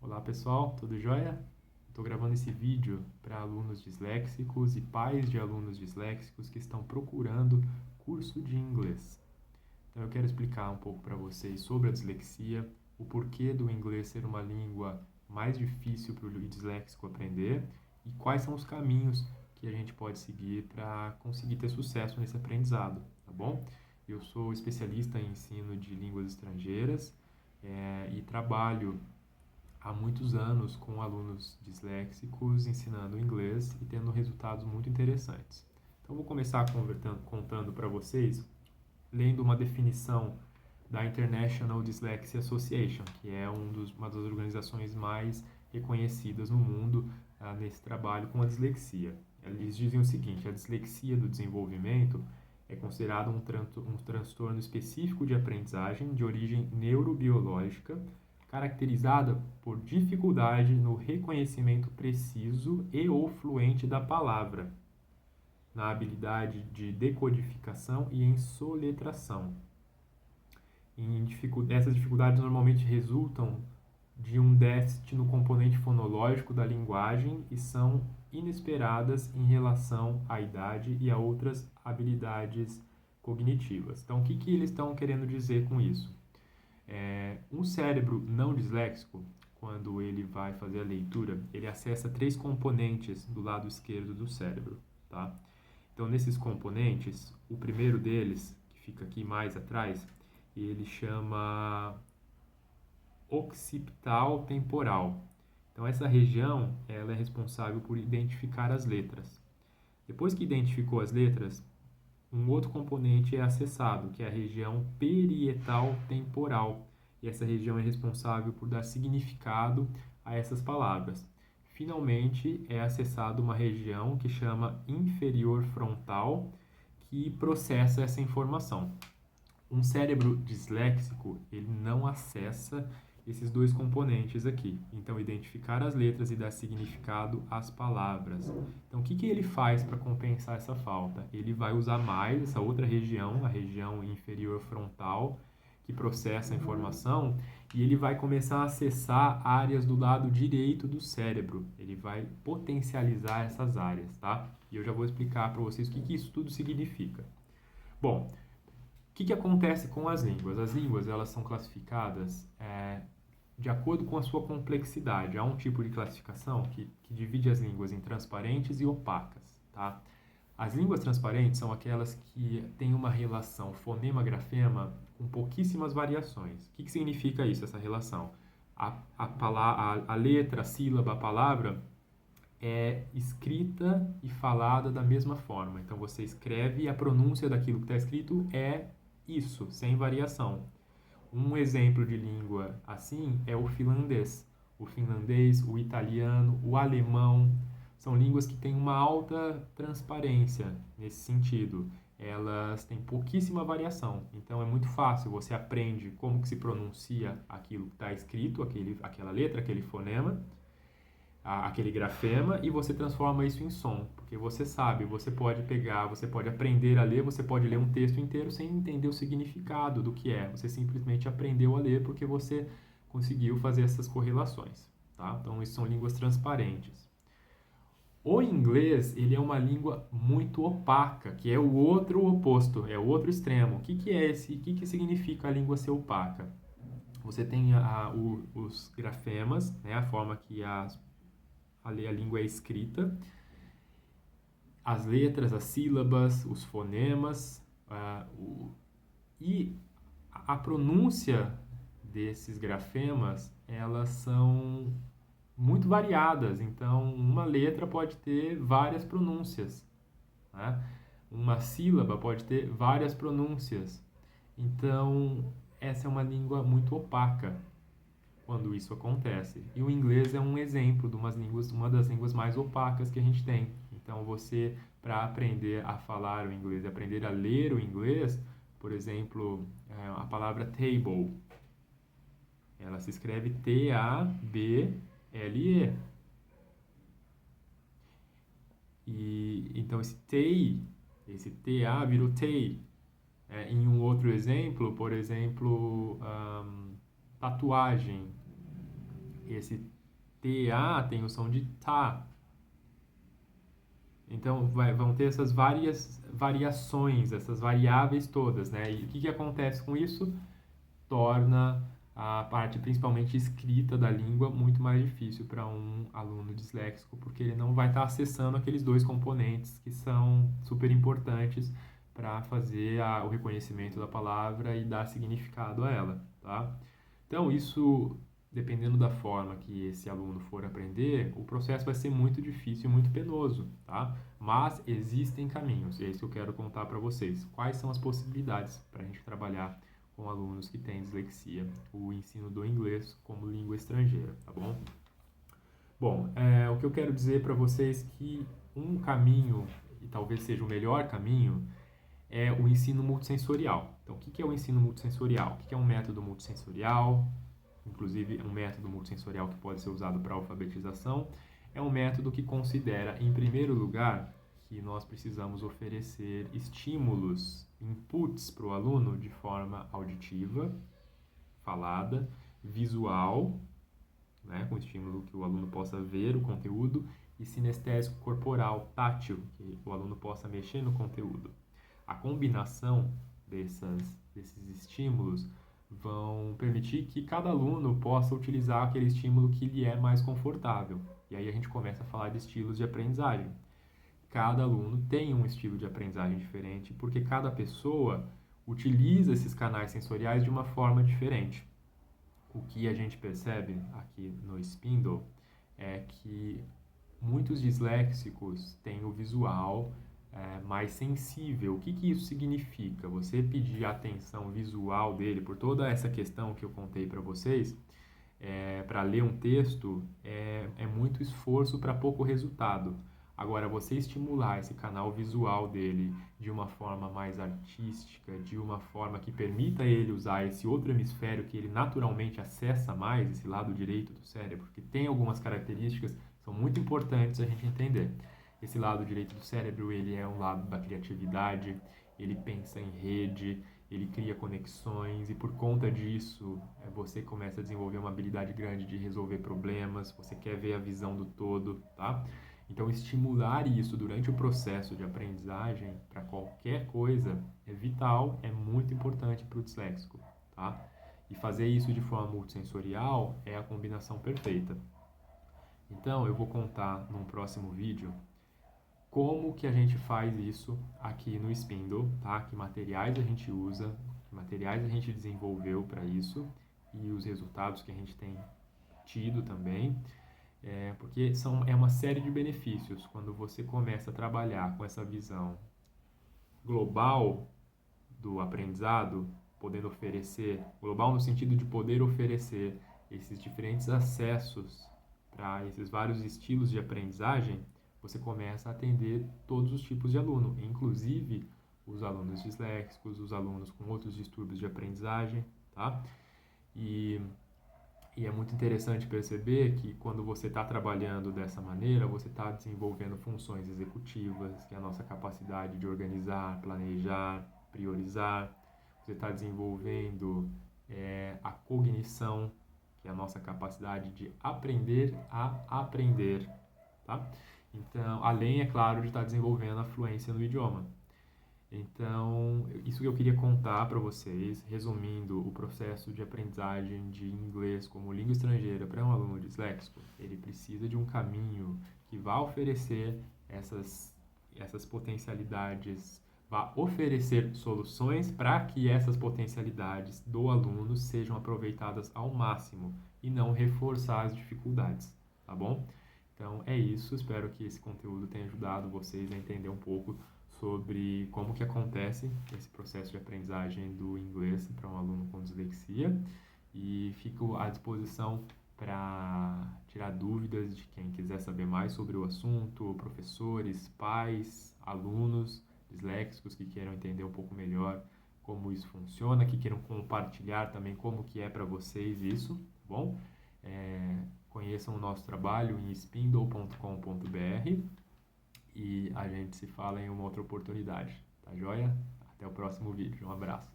Olá pessoal, tudo jóia? Estou gravando esse vídeo para alunos disléxicos e pais de alunos disléxicos que estão procurando curso de inglês. Então eu quero explicar um pouco para vocês sobre a dislexia, o porquê do inglês ser uma língua mais difícil para o disléxico aprender e quais são os caminhos que a gente pode seguir para conseguir ter sucesso nesse aprendizado, tá bom? Eu sou especialista em ensino de línguas estrangeiras e trabalho há muitos anos com alunos disléxicos ensinando inglês e tendo resultados muito interessantes. Então, vou começar contando para vocês, lendo uma definição da International Dyslexia Association, que é uma das organizações mais reconhecidas no mundo nesse trabalho com a dislexia. Eles dizem o seguinte: a dislexia do desenvolvimento é considerado um transtorno específico de aprendizagem de origem neurobiológica, caracterizada por dificuldade no reconhecimento preciso e ou fluente da palavra, na habilidade de decodificação e em soletração. Essas dificuldades normalmente resultam de um déficit no componente fonológico da linguagem e são inesperadas em relação à idade e a outras habilidades cognitivas. Então, o que eles estão querendo dizer com isso? Um cérebro não disléxico, quando ele vai fazer a leitura, ele acessa três componentes do lado esquerdo do cérebro, tá? Então, nesses componentes, o primeiro deles, que fica aqui mais atrás, ele chama occipital temporal. Então, essa região ela é responsável por identificar as letras. Depois que identificou as letras, um outro componente é acessado, que é a região parietal temporal. E essa região é responsável por dar significado a essas palavras. Finalmente, é acessado uma região que chama inferior frontal, que processa essa informação. Um cérebro disléxico, ele não acessa esses dois componentes aqui. Então, identificar as letras e dar significado às palavras. Então, o que ele faz para compensar essa falta? Ele vai usar mais essa outra região, a região inferior frontal, que processa a informação, e ele vai começar a acessar áreas do lado direito do cérebro. Ele vai potencializar essas áreas, tá? E eu já vou explicar para vocês o que isso tudo significa. Bom, o que acontece com as línguas? As línguas elas são classificadas de acordo com a sua complexidade. Há um tipo de classificação que divide as línguas em transparentes e opacas. Tá? As línguas transparentes são aquelas que têm uma relação fonema-grafema com pouquíssimas variações. O que significa isso, essa relação? A letra, a sílaba, a palavra é escrita e falada da mesma forma. Então você escreve e a pronúncia daquilo que está escrito é isso, sem variação. Um exemplo de língua assim é o finlandês. O finlandês, o italiano, o alemão são línguas que têm uma alta transparência nesse sentido. Elas têm pouquíssima variação, então é muito fácil. Você aprende como que se pronuncia aquilo que está escrito, aquela letra, aquele fonema, aquele grafema, e você transforma isso em som, porque você sabe, você pode pegar, você pode aprender a ler, você pode ler um texto inteiro sem entender o significado do que é. Você simplesmente aprendeu a ler porque você conseguiu fazer essas correlações, tá? Então, isso são línguas transparentes. O inglês, ele é uma língua muito opaca, que é o outro oposto, é o outro extremo. O que é esse? O que significa a língua ser opaca? Você tem os grafemas, né, a forma que a língua é escrita, as letras, as sílabas, os fonemas, e a pronúncia desses grafemas, elas são muito variadas. Então, uma letra pode ter várias pronúncias, né? Uma sílaba pode ter várias pronúncias. Então, essa é uma língua muito opaca quando isso acontece. E o inglês é um exemplo de uma das línguas mais opacas que a gente tem. Então, você, para aprender a falar o inglês e aprender a ler o inglês, por exemplo, a palavra table, ela se escreve T-A-B-L-E. E então esse T-A virou TEI. Em um outro exemplo, por exemplo, tatuagem. Esse TA tem o som de tá. Então, vão ter essas variações, essas variáveis todas, né? E o que acontece com isso? Torna a parte principalmente escrita da língua muito mais difícil para um aluno disléxico, porque ele não vai estar acessando aqueles dois componentes que são super importantes para fazer o reconhecimento da palavra e dar significado a ela, tá? Então, isso, dependendo da forma que esse aluno for aprender, o processo vai ser muito difícil e muito penoso, tá? Mas existem caminhos, e é isso que eu quero contar para vocês. Quais são as possibilidades para a gente trabalhar com alunos que têm dislexia, o ensino do inglês como língua estrangeira, tá bom? Bom, o que eu quero dizer para vocês é que um caminho, e talvez seja o melhor caminho, é o ensino multissensorial. Então, o que é o ensino multissensorial? O que é um método multissensorial? Inclusive, um método multissensorial que pode ser usado para alfabetização. É um método que considera, em primeiro lugar, que nós precisamos oferecer estímulos, inputs para o aluno de forma auditiva, falada, visual, né, com estímulo que o aluno possa ver o conteúdo, e sinestésico corporal, tátil, que o aluno possa mexer no conteúdo. A combinação desses estímulos vão permitir que cada aluno possa utilizar aquele estímulo que lhe é mais confortável. E aí a gente começa a falar de estilos de aprendizagem. Cada aluno tem um estilo de aprendizagem diferente, porque cada pessoa utiliza esses canais sensoriais de uma forma diferente. O que a gente percebe aqui no Spindle é que muitos disléxicos têm o visual mais sensível. O que isso significa? Você pedir a atenção visual dele por toda essa questão que eu contei para vocês, para ler um texto, é muito esforço para pouco resultado. Agora, você estimular esse canal visual dele de uma forma mais artística, de uma forma que permita ele usar esse outro hemisfério que ele naturalmente acessa mais, esse lado direito do cérebro, que tem algumas características que são muito importantes a gente entender. Esse lado direito do cérebro, ele é um lado da criatividade, ele pensa em rede, ele cria conexões e por conta disso você começa a desenvolver uma habilidade grande de resolver problemas, você quer ver a visão do todo, tá? Então, estimular isso durante o processo de aprendizagem para qualquer coisa é vital, é muito importante para o disléxico, tá? E fazer isso de forma multissensorial é a combinação perfeita. Então, eu vou contar num próximo vídeo como que a gente faz isso aqui no Spindle, tá? Que materiais a gente usa, que materiais a gente desenvolveu para isso e os resultados que a gente tem tido também. Porque é uma série de benefícios quando você começa a trabalhar com essa visão global do aprendizado, podendo oferecer, global no sentido de poder oferecer esses diferentes acessos para esses vários estilos de aprendizagem, você começa a atender todos os tipos de aluno, inclusive os alunos disléxicos, os alunos com outros distúrbios de aprendizagem, tá? E é muito interessante perceber que quando você está trabalhando dessa maneira, você está desenvolvendo funções executivas, que é a nossa capacidade de organizar, planejar, priorizar. Você está desenvolvendo a cognição, que é a nossa capacidade de aprender a aprender, tá? Então, além, é claro, de estar desenvolvendo a fluência no idioma. Então, isso que eu queria contar para vocês, resumindo o processo de aprendizagem de inglês como língua estrangeira para um aluno disléxico, ele precisa de um caminho que vá oferecer essas potencialidades, vá oferecer soluções para que essas potencialidades do aluno sejam aproveitadas ao máximo e não reforçar as dificuldades, tá bom? Então, é isso, espero que esse conteúdo tenha ajudado vocês a entender um pouco sobre como que acontece esse processo de aprendizagem do inglês para um aluno com dislexia e fico à disposição para tirar dúvidas de quem quiser saber mais sobre o assunto, professores, pais, alunos disléxicos que queiram entender um pouco melhor como isso funciona, que queiram compartilhar também como que é para vocês isso, tá bom? Conheçam o nosso trabalho em spindle.com.br e a gente se fala em uma outra oportunidade, tá joia? Até o próximo vídeo, um abraço.